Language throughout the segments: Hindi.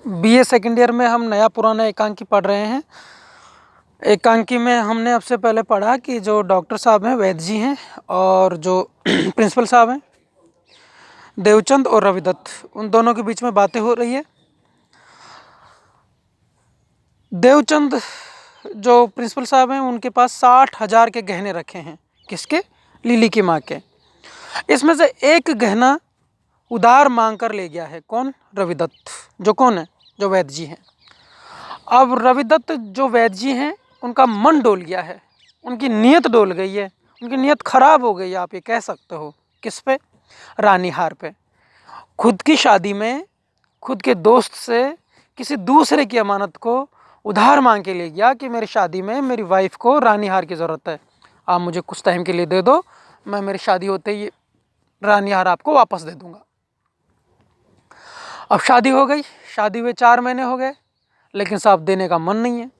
बीए सेकंड ईयर में हम नया पुराना एकांकी पढ़ रहे हैं। एकांकी में हमने अब से पहले पढ़ा कि जो डॉक्टर साहब हैं वैद्य जी हैं और जो प्रिंसिपल साहब हैं देवचंद और रविदत्त, उन दोनों के बीच में बातें हो रही है। देवचंद जो प्रिंसिपल साहब हैं उनके पास 60,000 के गहने रखे हैं। किसके? लिली की माँ के। इसमें से एक गहना उधार मांग कर ले गया है। कौन? रविदत्त। जो कौन है? जो वैद्य जी हैं। अब रविदत्त जो वैद्य जी हैं उनका मन डोल गया है, उनकी नीयत डोल गई है, उनकी नीयत खराब हो गई है, आप ये कह सकते हो। किस पे? रानीहार पे। खुद की शादी में खुद के दोस्त से किसी दूसरे की अमानत को उधार मांग के ले गया कि मेरी शादी में मेरी वाइफ को रानीहार की ज़रूरत है, आप मुझे कुछ टाइम के लिए दे दो, मैं मेरी शादी होते ही रानीहार आपको वापस दे दूंगा। अब शादी हो गई, शादी हुए 4 महीने हो गए, लेकिन साहब देने का मन नहीं है,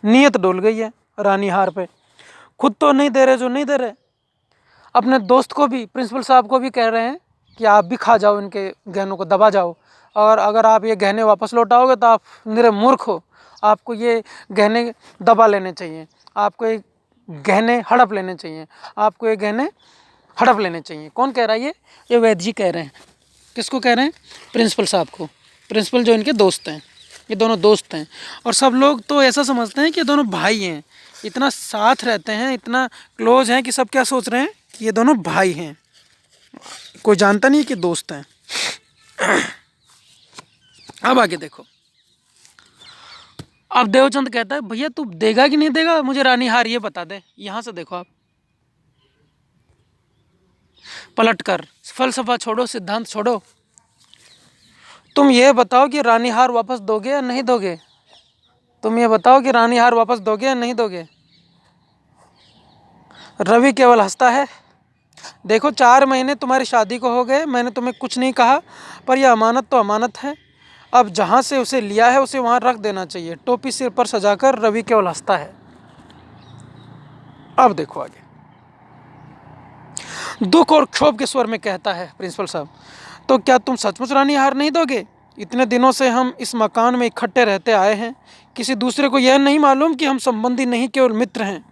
नीयत डोल गई है रानीहार पे। खुद तो नहीं दे रहे, जो नहीं दे रहे अपने दोस्त को भी, प्रिंसिपल साहब को भी कह रहे हैं कि आप भी खा जाओ, इनके गहनों को दबा जाओ, और अगर आप ये गहने वापस लौटाओगे तो आप निरे मूर्ख हो, आपको ये गहने दबा लेने चाहिए, आपको ये गहने हड़प लेने चाहिए, आपको ये गहने हड़प लेने चाहिए। कौन कह रहा है? ये वैद्य जी कह रहे हैं। किसको कह रहे हैं? प्रिंसिपल साहब को। प्रिंसिपल जो इनके दोस्त हैं, ये दोनों दोस्त हैं, और सब लोग तो ऐसा समझते हैं कि ये दोनों भाई हैं, इतना साथ रहते हैं, इतना क्लोज हैं कि सब क्या सोच रहे हैं कि ये दोनों भाई हैं। कोई जानता नहीं कि दोस्त हैं। अब आगे देखो, अब देवचंद कहता है भैया तू देगा कि नहीं देगा मुझे रानीहार, ये बता दे। यहां से देखो आप, पलट कर, फलसफा छोड़ो, सिद्धांत छोड़ो, तुम ये बताओ कि रानीहार वापस दोगे या नहीं दोगे? तुम ये बताओ कि रानीहार वापस दोगे या नहीं दोगे? रवि केवल हंसता है। देखो 4 महीने तुम्हारी शादी को हो गए, मैंने तुम्हें कुछ नहीं कहा, पर यह अमानत तो अमानत है, अब जहाँ से उसे लिया है उसे वहाँ रख देना चाहिए। टोपी सिर पर सजाकर रवि केवल हंसता है। अब देखो आगे, दुख और क्षोभ के स्वर में कहता है प्रिंसिपल साहब, तो क्या तुम सचमुच रानीहार नहीं दोगे? इतने दिनों से हम इस मकान में इकट्ठे रहते आए हैं, किसी दूसरे को यह नहीं मालूम कि हम संबंधी नहीं केवल मित्र हैं।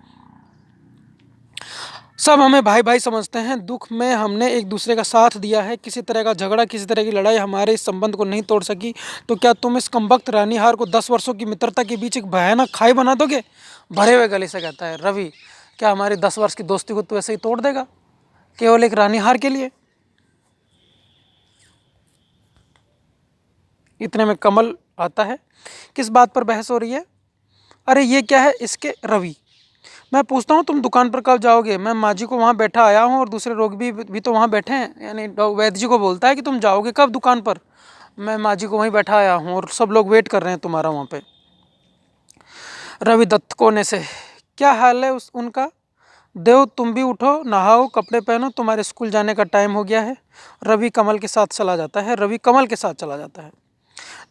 सब हमें भाई भाई समझते हैं, दुख में हमने एक दूसरे का साथ दिया है, किसी तरह का झगड़ा, किसी तरह की लड़ाई हमारे इस संबंध को नहीं तोड़ सकी। तो क्या तुम इस कमबख्त रानीहार को 10 वर्षों की मित्रता के बीच एक भयानक खाई बना दोगे? भरे हुए गले से कहता है रवि, क्या हमारी 10 वर्ष की दोस्ती को तू ऐसे ही तोड़ देगा केवल एक रानीहार के लिए? इतने में कमल आता है। किस बात पर बहस हो रही है? अरे ये क्या है? इसके रवि, मैं पूछता हूँ तुम दुकान पर कब जाओगे? मैं माँ जी को वहाँ बैठा आया हूँ और दूसरे लोग भी तो वहाँ बैठे हैं। यानी वैद्य जी को बोलता है कि तुम जाओगे कब दुकान पर? मैं माँ जी को वहीं बैठा आया हूँ और सब लोग वेट कर रहे हैं तुम्हारा वहाँ पे। रवि दत्त कोने से, क्या हाल है उनका? देव तुम भी उठो, नहाओ, कपड़े पहनो, तुम्हारे स्कूल जाने का टाइम हो गया है। रवि कमल के साथ चला जाता है। रवि कमल के साथ चला जाता है।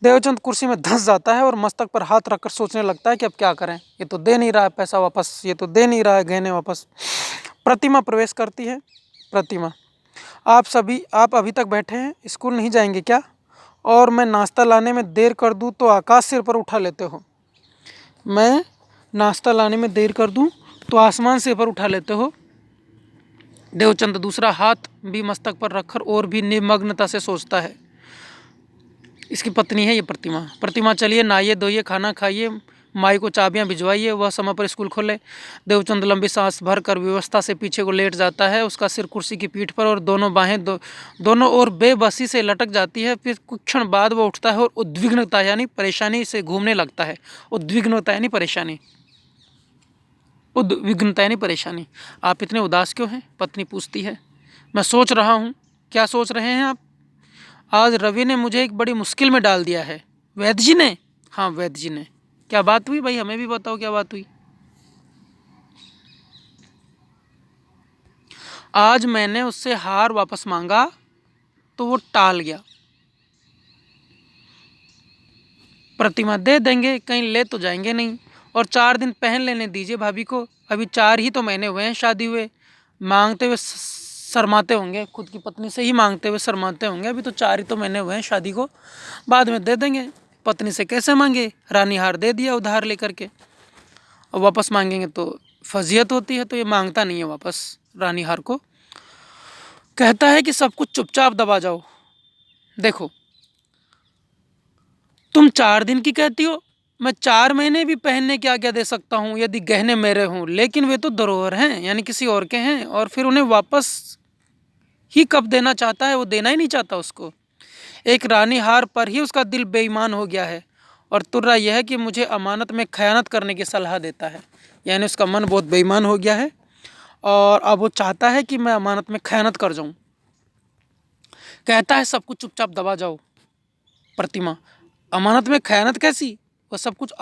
देवचंद कुर्सी में धंस जाता है और मस्तक पर हाथ रखकर सोचने लगता है कि अब क्या करें, ये तो दे नहीं रहा है पैसा वापस, ये तो दे नहीं रहा है गहने वापस। प्रतिमा प्रवेश करती है। प्रतिमा, आप अभी तक बैठे हैं, स्कूल नहीं जाएंगे क्या? और मैं नाश्ता लाने में देर कर दूं तो आकाश सिर पर उठा लेते हो। मैं नाश्ता लाने में देर कर दूं तो आसमान सिर पर उठा लेते हो। देवचंद दूसरा हाथ भी मस्तक पर रखकर और भी निमग्नता से सोचता है। इसकी पत्नी है ये प्रतिमा। प्रतिमा, चलिए नहाइए धोइए, खाना खाइए, माई को चाबियां भिजवाइए, वह समय पर स्कूल खोले। देवचंद लंबी सांस भरकर व्यवस्था से पीछे को लेट जाता है। उसका सिर कुर्सी की पीठ पर और दोनों बाहें दोनों ओर बेबसी से लटक जाती है। फिर कुछ क्षण बाद वह उठता है और उद्विग्नता यानी परेशानी से घूमने लगता है। उद्विग्नता यानी परेशानी, उद्विग्नता यानी परेशानी। आप इतने उदास क्यों हैं? पत्नी पूछती है। मैं सोच रहा हूँ। क्या सोच रहे हैं आप? आज रवि ने मुझे एक बड़ी मुश्किल में डाल दिया है। वैद्य जी ने? हाँ वैद्य जी ने। क्या बात हुई भाई, हमें भी बताओ क्या बात हुई। आज मैंने उससे हार वापस मांगा तो वो टाल गया। प्रतिमा, दे देंगे, कहीं ले तो जाएंगे नहीं, और 4 दिन पहन लेने दीजिए भाभी को, अभी 4 ही तो महीने हुए हैं शादी हुए। मांगते हुए शर्माते होंगे, खुद की पत्नी से ही मांगते हुए शर्माते होंगे, अभी तो 4 ही तो महीने हुए हैं शादी को, बाद में दे देंगे। पत्नी से कैसे मांगे, रानी हार दे दिया उधार लेकर के, और वापस मांगेंगे तो फजीयत होती है, तो ये मांगता नहीं है वापस रानी हार को। कहता है कि सब कुछ चुपचाप दबा जाओ। देखो तुम 4 दिन की कहती हो, मैं 4 महीने भी पहनने की आज्ञा दे सकता हूँ यदि गहने मेरे हों, लेकिन वे तो धरोहर हैं, यानी किसी और के हैं, और फिर उन्हें वापस ही कब देना चाहता है, वो देना ही नहीं चाहता उसको। एक रानी हार पर ही उसका दिल बेईमान हो गया है, और तुर्रा यह है कि मुझे अमानत में खयानत करने की सलाह देता है, यानी उसका मन बहुत बेईमान हो गया है और अब वो चाहता है कि मैं अमानत में खयानत कर जाऊं। कहता है सब कुछ चुपचाप दबा जाओ। प्रतिमा, अमानत में खयानत कैसी, वो सब कुछ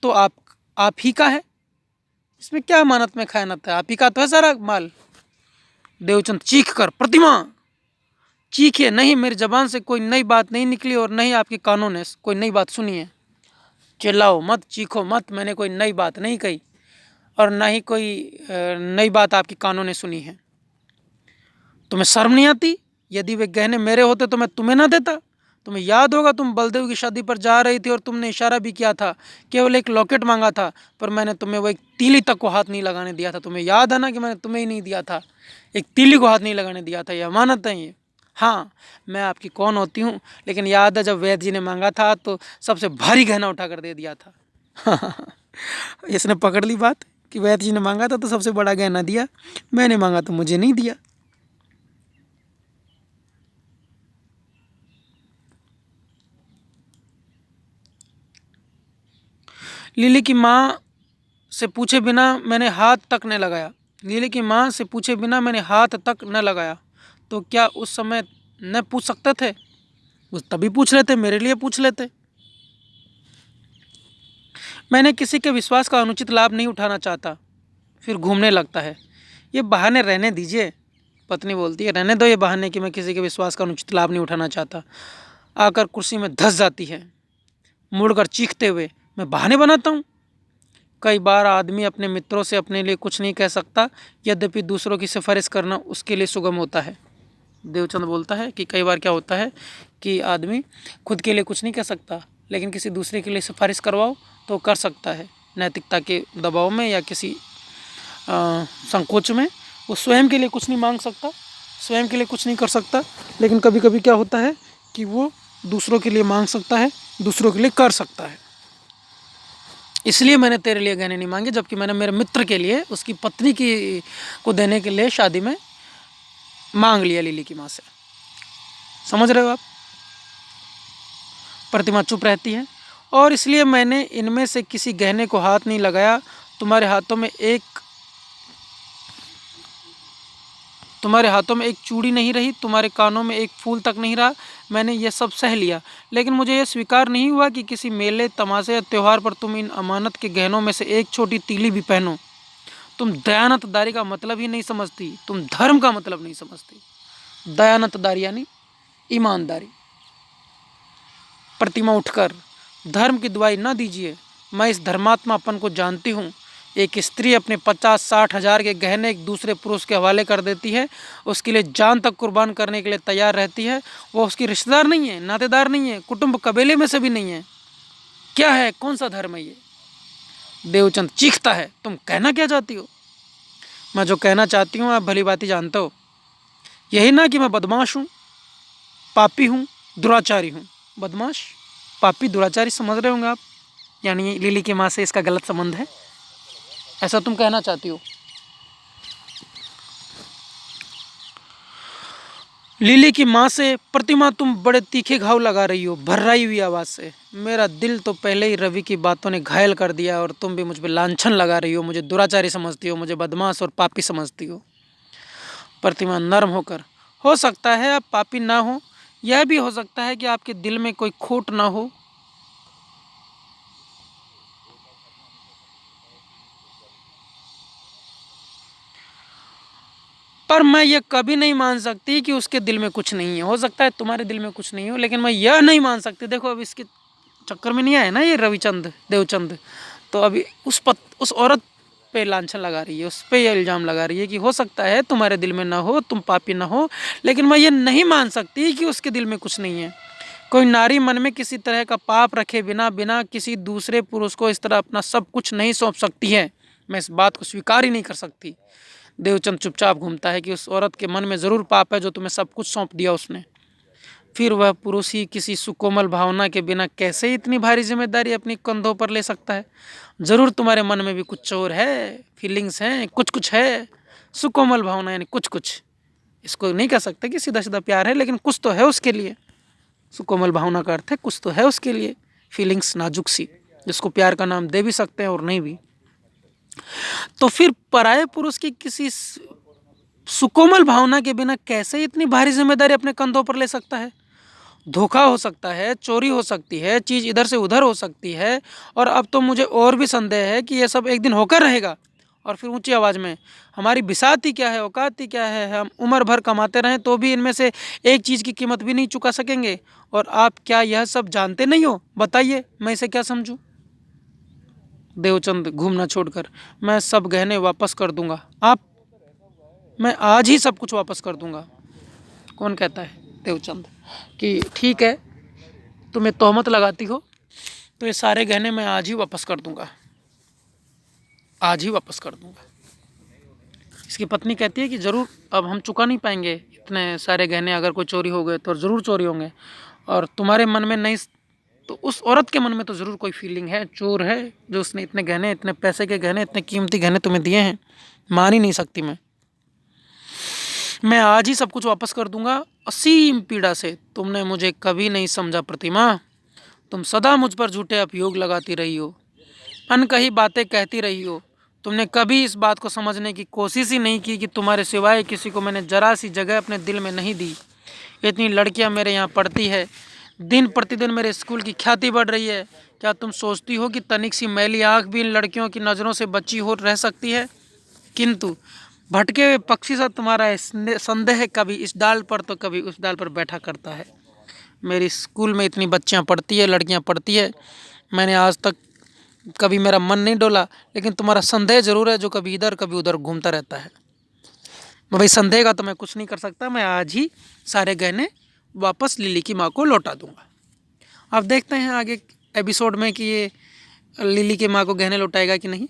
तो आप ही का है, इसमें क्या अमानत में खयानत है, आप ही का तो है सारा माल। देवचंद चीख कर, प्रतिमा चीखिए नहीं, मेरी जबान से कोई नई बात नहीं निकली और नहीं आपके कानों ने कोई नई बात सुनी है। चिल्लाओ मत, चीखो मत, मैंने कोई नई बात नहीं कही और ना ही कोई नई बात आपके कानों ने सुनी है। तुम्हें शर्म नहीं आती, यदि वे गहने मेरे होते तो मैं तुम्हें ना देता। तुम्हें याद होगा तुम बलदेव की शादी पर जा रही थी और तुमने इशारा भी किया था, केवल एक लॉकेट मांगा था, पर मैंने तुम्हें वो एक तीली तक को हाथ नहीं लगाने दिया था। तुम्हें याद है ना कि मैंने तुम्हें ही नहीं दिया था, एक तीली को हाथ नहीं लगाने दिया था, ये अमानत है ये। हाँ, मैं आपकी कौन होती हूँ, लेकिन याद है जब वैद्य जी ने मांगा था तो सबसे भारी गहना उठा कर दे दिया था। इसने पकड़ ली बात कि वैद्य जी ने मांगा था तो सबसे बड़ा गहना दिया, मैंने मांगा तो मुझे नहीं दिया। लिली की माँ से पूछे बिना मैंने हाथ तक न लगाया। लिली की माँ से पूछे बिना मैंने हाथ तक न लगाया, तो क्या उस समय न पूछ सकते थे? वो तभी पूछ लेते, मेरे लिए पूछ लेते। मैंने किसी के विश्वास का अनुचित लाभ नहीं उठाना चाहता। फिर घूमने लगता है। ये बहाने रहने दीजिए। पत्नी बोलती है, रहने दो ये बहाने कि मैं किसी के विश्वास का अनुचित लाभ नहीं उठाना चाहता। आकर कुर्सी में धंस जाती है, मुड़कर चीखते हुए, मैं बहाने बनाता हूँ? कई बार आदमी अपने मित्रों से अपने लिए कुछ नहीं कह सकता, यद्यपि दूसरों की सिफारिश करना उसके लिए सुगम होता है। देवचंद बोलता है कि कई बार क्या होता है कि आदमी खुद के लिए कुछ नहीं कह सकता, लेकिन किसी दूसरे के लिए सिफारिश करवाओ तो कर सकता है, नैतिकता के दबाव में या किसी संकोच में। वो स्वयं के लिए कुछ नहीं मांग सकता, स्वयं के लिए कुछ नहीं कर सकता, लेकिन कभी कभी क्या होता है कि वो दूसरों के लिए मांग सकता है, दूसरों के लिए कर सकता है। इसलिए मैंने तेरे लिए गहने नहीं मांगे, जबकि मैंने मेरे मित्र के लिए, उसकी पत्नी को देने के लिए शादी में मांग लिया लिली की माँ से। समझ रहे हो आप? प्रतिमा चुप रहती है। और इसलिए मैंने इनमें से किसी गहने को हाथ नहीं लगाया। तुम्हारे हाथों में एक चूड़ी नहीं रही, तुम्हारे कानों में एक फूल तक नहीं रहा। मैंने ये सब सह लिया, लेकिन मुझे यह स्वीकार नहीं हुआ कि किसी मेले, तमाशे या त्यौहार पर तुम इन अमानत के गहनों में से एक छोटी तीली भी पहनो। तुम दयानतदारी का मतलब ही नहीं समझती, तुम धर्म का मतलब नहीं समझती। दयानतदारी यानी ईमानदारी। प्रतिमा उठकर, धर्म की दुआई न दीजिए, मैं इस धर्मात्मापन को जानती हूँ। एक स्त्री अपने 50-60 हज़ार के गहने एक दूसरे पुरुष के हवाले कर देती है, उसके लिए जान तक कुर्बान करने के लिए तैयार रहती है। वो उसकी रिश्तेदार नहीं है, नातेदार नहीं है, कुटुंब कबीले में से भी नहीं है। क्या है, कौन सा धर्म है ये? देवचंद चीखता है, तुम कहना क्या चाहती हो? मैं जो कहना चाहती हूँ आप भली भांति जानते हो। यही ना कि मैं बदमाश हूँ, पापी हूँ, दुराचारी हूँ। बदमाश, पापी, दुराचारी समझ रहे होंगे आप, यानी लिली की माँ से इसका गलत संबंध है, ऐसा तुम कहना चाहती हो। लिली की माँ से, प्रतिमा तुम बड़े तीखे घाव लगा रही हो, भर्राई हुई आवाज़ से। मेरा दिल तो पहले ही रवि की बातों ने घायल कर दिया और तुम भी मुझ पर लांछन लगा रही हो, मुझे दुराचारी समझती हो, मुझे बदमाश और पापी समझती हो। प्रतिमा नर्म होकर, हो सकता है आप पापी ना हो, यह भी हो सकता है कि आपके दिल में कोई खोट ना हो। पर मैं ये कभी नहीं मान सकती कि उसके दिल में कुछ नहीं है। हो सकता है तुम्हारे दिल में कुछ नहीं हो, लेकिन मैं यह नहीं मान सकती। देखो अब इसके चक्कर में नहीं आया ना ये रविचंद, देवचंद, तो अभी उस औरत पे लांछन लगा रही है, उस पे ये इल्ज़ाम लगा रही है कि हो सकता है तुम्हारे दिल में ना हो, तुम पापी ना हो, लेकिन मैं ये नहीं मान सकती कि उसके दिल में कुछ नहीं है। कोई नारी मन में किसी तरह का पाप रखे बिना बिना किसी दूसरे पुरुष को इस तरह अपना सब कुछ नहीं सौंप सकती है। मैं इस बात को स्वीकार ही नहीं कर सकती। देवचंद चुपचाप घूमता है कि उस औरत के मन में ज़रूर पाप है जो तुम्हें सब कुछ सौंप दिया उसने। फिर वह पुरुष ही किसी सुकोमल भावना के बिना कैसे इतनी भारी जिम्मेदारी अपनी कंधों पर ले सकता है। ज़रूर तुम्हारे मन में भी कुछ और है, फीलिंग्स हैं, कुछ कुछ है। सुकोमल भावना यानी कुछ कुछ, इसको नहीं कह सकते कि सीधा सीधा प्यार है, लेकिन कुछ तो है उसके लिए। सुकोमल भावना का अर्थ है कुछ तो है उसके लिए, फीलिंग्स नाजुक सी, जिसको प्यार का नाम दे भी सकते हैं और नहीं भी। तो फिर पराये पुरुष की किसी सुकोमल भावना के बिना कैसे इतनी भारी जिम्मेदारी अपने कंधों पर ले सकता है। धोखा हो सकता है, चोरी हो सकती है, चीज़ इधर से उधर हो सकती है, और अब तो मुझे और भी संदेह है कि यह सब एक दिन होकर रहेगा। और फिर ऊंची आवाज़ में, हमारी बिसात ही क्या है, औकात ही क्या है, हम उम्र भर कमाते रहें तो भी इनमें से एक चीज़ की कीमत भी नहीं चुका सकेंगे, और आप क्या यह सब जानते नहीं हो? बताइए, मैं इसे क्या समझूं? देवचंद घूमना छोड़कर, मैं सब गहने वापस कर दूंगा। आप? मैं आज ही सब कुछ वापस कर दूंगा। कौन कहता है? देवचंद। कि ठीक है, तुम्हें तोहमत लगाती हो तो ये सारे गहने मैं आज ही वापस कर दूंगा, आज ही वापस कर दूंगा। इसकी पत्नी कहती है कि ज़रूर, अब हम चुका नहीं पाएंगे इतने सारे गहने, अगर कोई चोरी हो गए तो ज़रूर चोरी होंगे, और तुम्हारे मन में नहीं तो उस औरत के मन में तो ज़रूर कोई फीलिंग है, चोर है, जो उसने इतने गहने, इतने पैसे के गहने, इतने कीमती गहने तुम्हें दिए हैं। मान ही नहीं सकती मैं आज ही सब कुछ वापस कर दूंगा। असीम पीड़ा से तुमने मुझे कभी नहीं समझा प्रतिमा। तुम सदा मुझ पर झूठे अपयोग लगाती रही हो, अनकही बातें कहती रही हो। तुमने कभी इस बात को समझने की कोशिश ही नहीं की कि तुम्हारे सिवाय किसी को मैंने जरा सी जगह अपने दिल में नहीं दी। इतनी लड़कियां मेरे यहाँ पढ़ती है, दिन प्रतिदिन मेरे स्कूल की ख्याति बढ़ रही है। क्या तुम सोचती हो कि तनिक सी मैली आँख भी इन लड़कियों की नज़रों से बची हो रह सकती है? किंतु भटके हुए पक्षी सा तुम्हारा संदेह कभी इस डाल पर तो कभी उस डाल पर बैठा करता है। मेरी स्कूल में इतनी बच्चियां पढ़ती है, लड़कियां पढ़ती है, मैंने आज तक कभी मेरा मन नहीं डोला, लेकिन तुम्हारा संदेह जरूर है जो कभी इधर कभी उधर घूमता रहता है। भाई संदेह का तो मैं कुछ नहीं कर सकता, मैं आज ही सारे गहने वापस लिली की माँ को लौटा दूंगा। अब देखते हैं आगे एपिसोड में कि ये लिली की माँ को गहने लौटाएगा कि नहीं।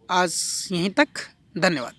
आज यहीं तक, धन्यवाद।